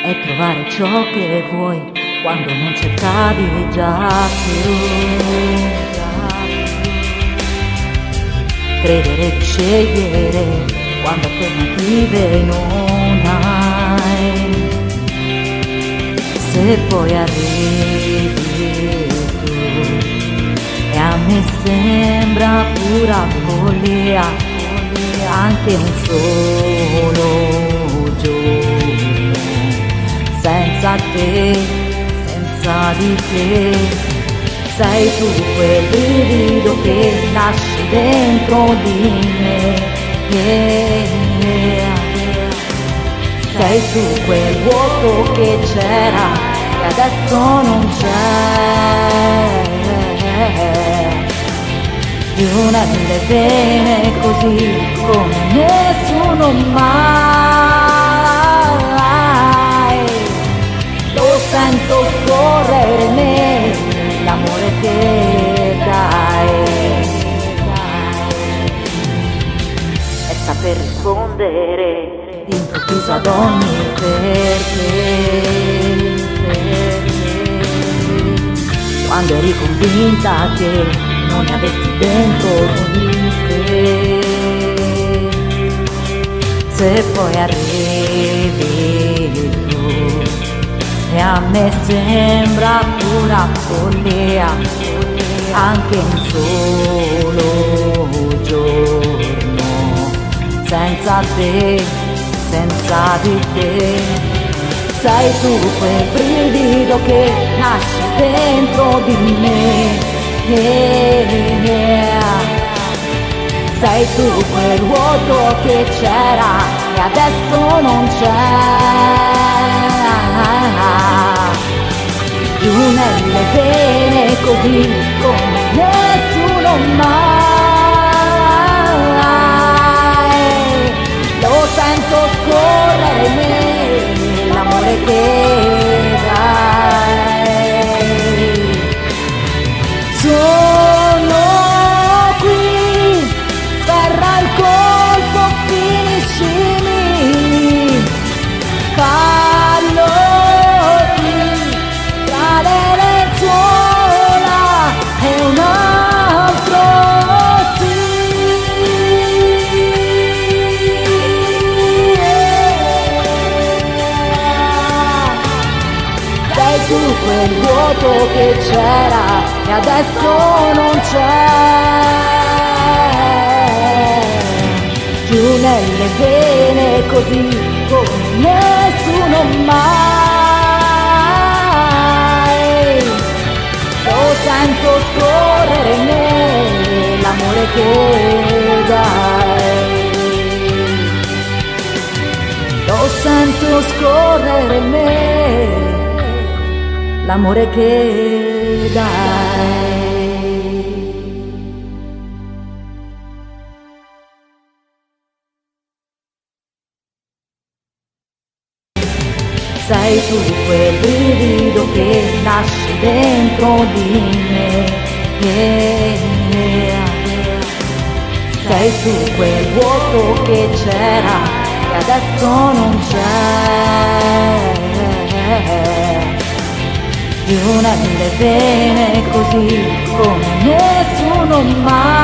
e trovare ciò che vuoi quando non cercavi già più. Credere di scegliere quando alternative non hai. Se poi arrivi tu e a me sembra pura follia anche un solo giorno senza te, senza di te. Sei tu quel brivido che nasce dentro di me, yeah. Sei tu quel vuoto che c'era e adesso non c'è. Giù nelle vene così come nessuno mai. Lo sento scorrere in me, l'amore che dai. E saper rispondere d'improvviso ad ogni perché. Quando eri convinta che non ne avessi dentro di te. Se poi arrivi tu e a me sembra pura follia anche un solo giorno senza te, senza di te. Sei tu quel brivido che nasce dentro di me, yeah. Sei tu quel vuoto che c'era e adesso non c'è. Giù nelle vene così come nessuno mai. Lo sento scorrere in me, l'amore che dai. Sono qui, sferra il colpo, finiscimi. Fallo qui, tra le lenzuola e un altro sì. Sei tu quel vuoto che c'era e adesso non c'è. Giù nelle vene così come nessuno mai. Lo sento scorrere in me, l'amore che dai. Lo sento scorrere in me, l'amore che dai. Sei tu quel brivido che nasce dentro di me, yeah. Sei tu quel vuoto che c'era e adesso non c'è. Giù nelle vene così come nessuno mai.